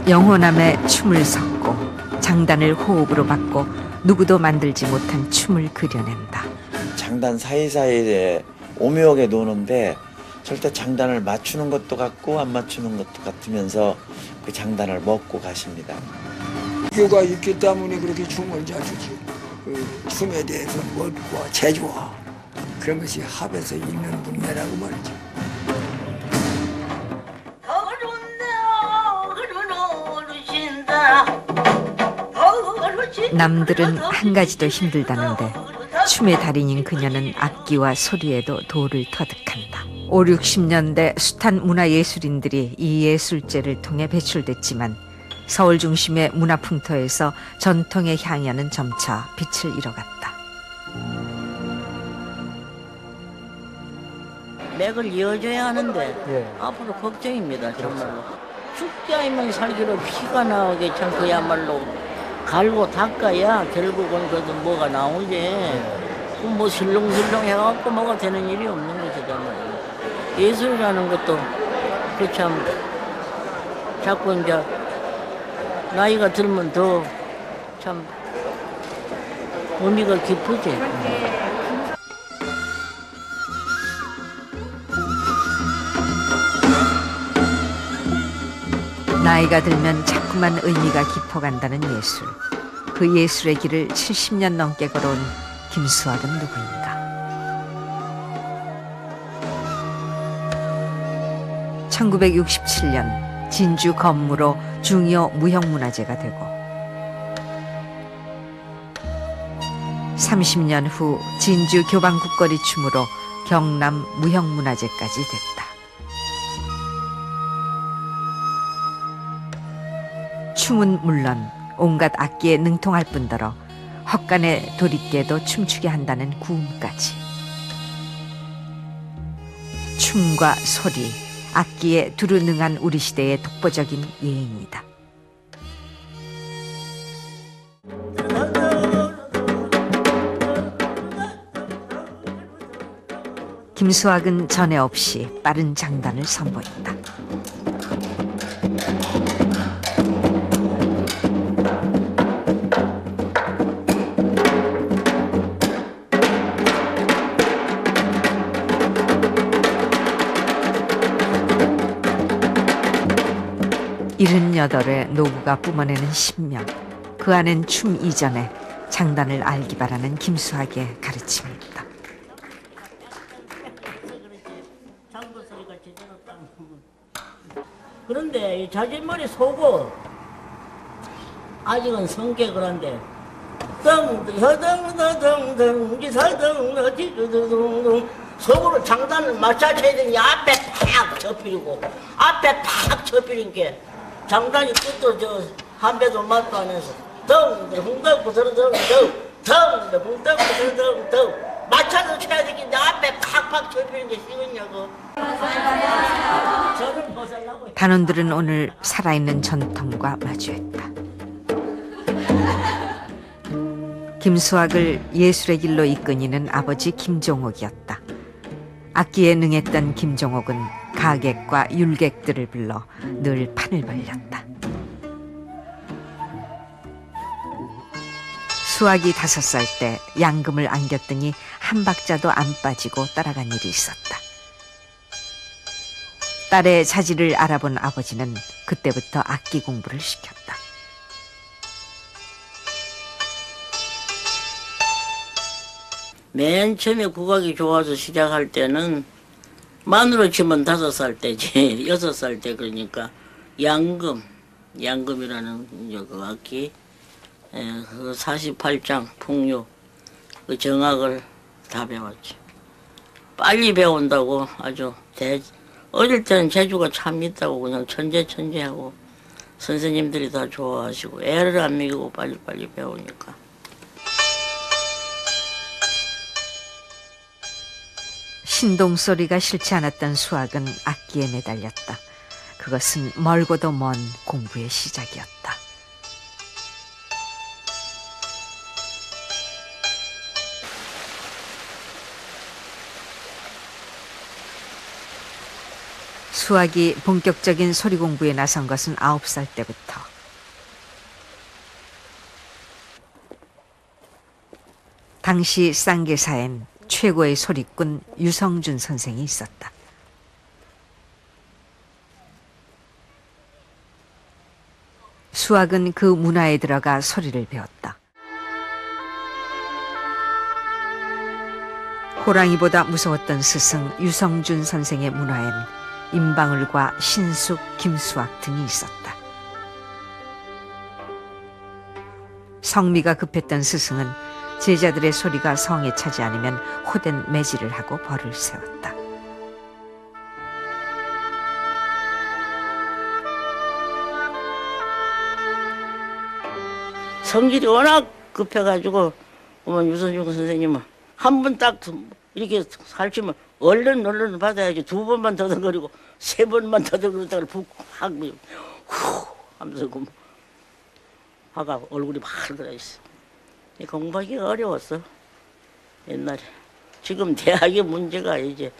영혼함에 춤을 섞고 장단을 호흡으로 받고 누구도 만들지 못한 춤을 그려낸다. 장단 사이사이에 오묘하게 노는데 절대 장단을 맞추는 것도 같고 안 맞추는 것도 같으면서 그 장단을 먹고 가십니다. 교가 있기 때문에 그렇게 춤을 잘 추지. 그 춤에 대해서 멋과 재주와 그런 것이 합해서 있는 분야라고 말이죠. 남들은 한 가지도 힘들다는데 춤의 달인인 그녀는 악기와 소리에도 도를 터득한다. 5, 60년대 숱한 문화예술인들이 이 예술제를 통해 배출됐지만 서울 중심의 문화풍토에서 전통의 향연은 점차 빛을 잃어갔다. 맥을 이어줘야 하는데 앞으로 걱정입니다. 정말로. 죽지 않으면 살기로 피가 나오게 참 그야말로 갈고 닦아야 결국은 그래도 뭐가 나오지. 뭐 실렁실렁 해갖고 뭐가 되는 일이 없는 것이잖아요. 예술이라는 것도 그 참 자꾸 이제 나이가 들면 더 참 의미가 깊으지. 나이가 들면 자꾸만 의미가 깊어간다는 예술. 그 예술의 길을 70년 넘게 걸어온 김수학은 누구인가? 1967년 진주 건무로 중요 무형문화재가 되고 30년 후 진주 교방국거리 춤으로 경남 무형문화재까지 됐다. 춤은 물론 온갖 악기에 능통할 뿐더러 헛간의 도리깨도 춤추게 한다는 구음까지. 춤과 소리, 악기에 두루 능한 우리 시대의 독보적인 예인이다. 김수학은 전에 없이 빠른 장단을 선보인다. 일흔여덟의 노부가 뿜어내는 신명, 그 안엔 춤 이전에 장단을 알기 바라는 김수학의 가르침이다. 그런데 이 자질머리 속옷 아직은 성격을 한데 속으로 장단을 맞춰줘야 되니 앞에 팍 접히고 앞에 팍 접히는 게 장단이 끝도 저 한 배도 맞도 안 해서 맞춰서 쳐야 되겠는데 앞에 팍팍 접히는 게 쉬웠냐고. 저를 벗으려고. 단원들은 오늘 살아있는 전통과 마주했다. 김수학을 예술의 길로 이끈이는 아버지 김종옥이었다. 악기에 능했던 김종옥은 가객과 율객들을 불러 늘 판을 벌렸다. 수학이 5살 때 양금을 안겼더니 한 박자도 안 빠지고 따라간 일이 있었다. 딸의 자질을 알아본 아버지는 그때부터 악기 공부를 시켰다. 맨 처음에 국악이 좋아서 시작할 때는 만으로 치면 5살 때지 6살 때 그러니까 양금이라는 이제 그 악기 그 48장 풍류 그 정악을 다 배웠지. 빨리 배운다고 아주 어릴 때는 재주가 참 있다고 그냥 천재하고 선생님들이 다 좋아하시고 애를 안 먹이고 빨리빨리 배우니까. 신동소리가 싫지 않았던 수학은 악기에 매달렸다. 그것은 멀고도 먼 공부의 시작이었다. 수학이 본격적인 소리 공부에 나선 것은 9살 때부터. 당시 쌍계사엔 최고의 소리꾼 유성준 선생이 있었다. 수학은 그 문화에 들어가 소리를 배웠다. 호랑이보다 무서웠던 스승 유성준 선생의 문화엔 임방울과 신숙, 김수학 등이 있었다. 성미가 급했던 스승은 제자들의 소리가 성에 차지 않으면 호된 매질을 하고 벌을 세웠다. 성질이 워낙 급해가지고 유선중 선생님은 한 번 딱 이렇게 살치면 얼른 받아야지. 2번만 더듬거리고 3번만 더듬거리다가 확 후 하면서 그 화가 얼굴이 밝아져 있어. 공부하기가 어려웠어 옛날에. 지금 대학의 문제가 이제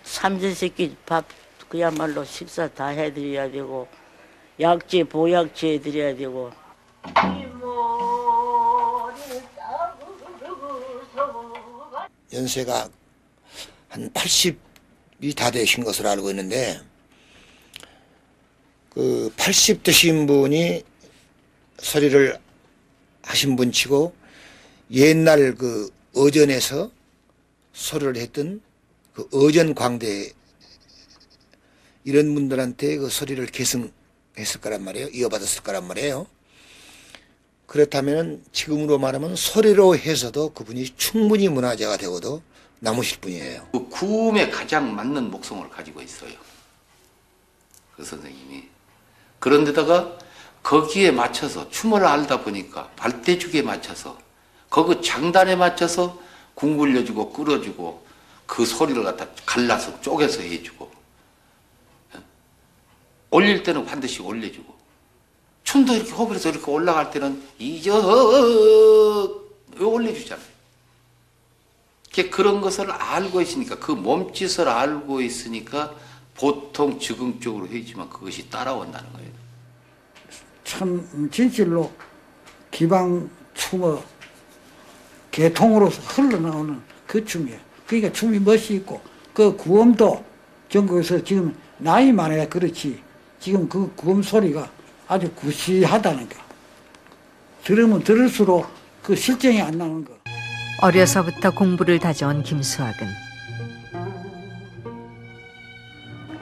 3세 새끼 밥 그야말로 식사 다 해드려야 되고 약재 보약제 해드려야 되고. 연세가 한 80이 다 되신 것으로 알고 있는데, 그 80 되신 분이 소리를 하신 분 치고 옛날 그 어전에서 소리를 했던 그 어전 광대 이런 분들한테 그 소리를 계승했을 거란 말이에요. 이어받았을 거란 말이에요. 그렇다면 지금으로 말하면 소리로 해서도 그분이 충분히 문화재가 되고도 남으실 분이에요. 그 구음에 가장 맞는 목성을 가지고 있어요. 그 선생님이. 그런데다가 거기에 맞춰서 춤을 알다 보니까 발대죽에 맞춰서 거기 장단에 맞춰서 궁 굴려주고 끌어주고 그 소리를 갖다 갈라서 쪼개서 해주고 올릴 때는 반드시 올려주고 춤도 이렇게 호흡해서 이렇게 올라갈 때는 올려주잖아요. 그런 것을 알고 있으니까 그 몸짓을 알고 있으니까 보통 즉흥적으로 해지만 그것이 따라온다는 거예요. 참 진실로 기방 춤의 계통으로서 흘러나오는 그 춤이에요. 그러니까 춤이 멋이 있고 그 구음도 전국에서 지금 나이 많아야 그렇지 지금 그 구음 소리가 아주 구시하다는 거. 들으면 들을수록 그 실정이 안 나는 거. 어려서부터 공부를 다져온 김수학은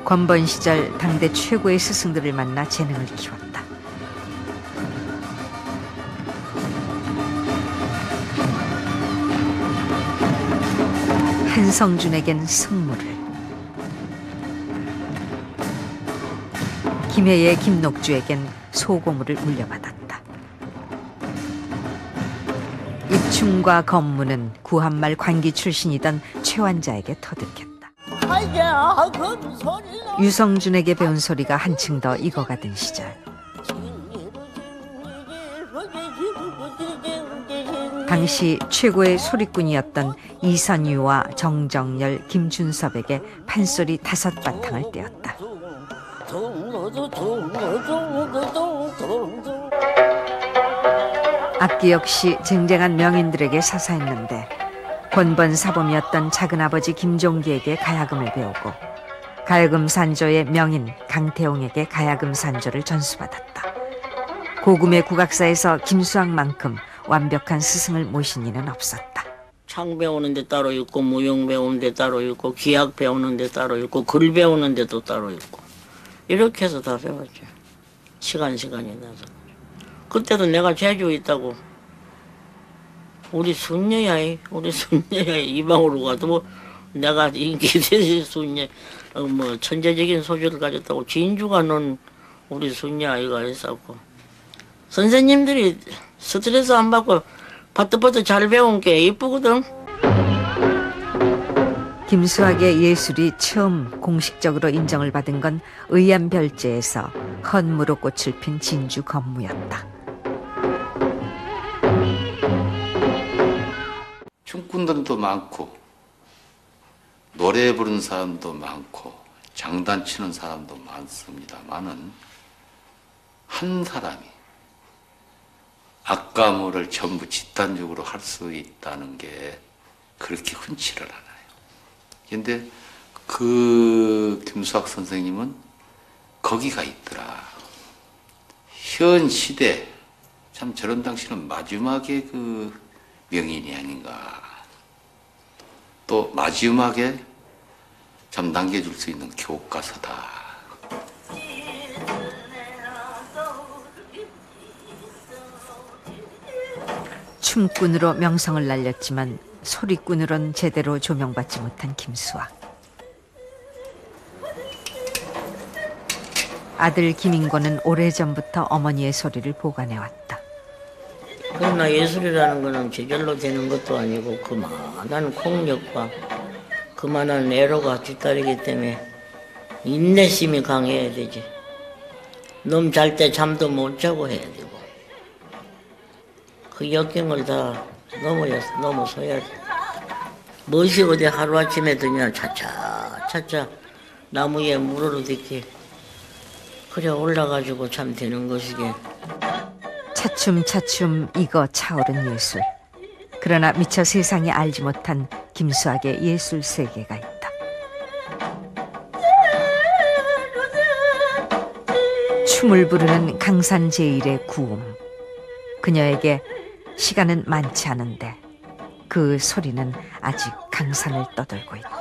권번 시절 당대 최고의 스승들을 만나 재능을 키웠다. 한성준에겐 승무를, 김혜의 김녹주에겐 소고무를 물려받았다. 입춤과 건무는 구한말 관기 출신이던 최완자에게 터득했다. 유성준에게 배운 소리가 한층 더 익어가던 시절, 당시 최고의 소리꾼이었던 이선유와 정정열, 김준섭에게 판소리 5바탕을 떼었다. 악기 역시 쟁쟁한 명인들에게 사사했는데 권번 사범이었던 작은아버지 김종기에게 가야금을 배우고 가야금 산조의 명인 강태홍에게 가야금 산조를 전수받았다. 고금의 국악사에서 김수학만큼 완벽한 스승을 모신 이는 없었다. 창 배우는 데 따로 있고 무용 배우는 데 따로 있고 기악 배우는 데 따로 있고 글 배우는 데도 따로 있고 이렇게 해서 다 배웠죠. 시간이 나서. 그때도 내가 제주에 있다고 우리 순녀야 이방으로 가도 뭐 내가 인기대의 순녀 뭐 천재적인 소질을 가졌다고 진주가 넌 우리 순녀 아이가 했었고 선생님들이 스트레스 안 받고 바트바트 잘 배운 게 이쁘거든. 김수학의 예술이 처음 공식적으로 인정을 받은 건 의암별제에서 헌무로 꽃을 핀 진주 건무였다. 춤꾼들도 많고 노래 부르는 사람도 많고 장단치는 사람도 많습니다만은 한 사람이 악가무를 전부 집단적으로 할 수 있다는 게 그렇게 흔치를 않아요. 근데 그 김수학 선생님은 거기가 있더라. 현 시대, 참 저런 당시는 마지막에 그 명인이 아닌가. 또 마지막에 참 남겨줄 수 있는 교과서다. 춤꾼으로 명성을 날렸지만 소리꾼으론 제대로 조명받지 못한 김수학. 아들 김인권은 오래전부터 어머니의 소리를 보관해왔다. 그러나 예술이라는 거는 저절로 되는 것도 아니고 그만한 폭력과 그만한 애로가 뒤따르기 때문에 인내심이 강해야 되지. 놈 잘 때 잠도 못 자고 해야 되고 그 역경을 다 넘어서야 돼. 무엇이 어디 하루아침에 드냐 차차 나무에 물을 듣기 그래 올라가지고 참 되는 것이게. 차츰 익어 차오른 예술. 그러나 미처 세상이 알지 못한 김수학의 예술 세계가 있다. 춤을 부르는 강산제일의 구음. 그녀에게 시간은 많지 않은데 그 소리는 아직 강산을 떠돌고 있다.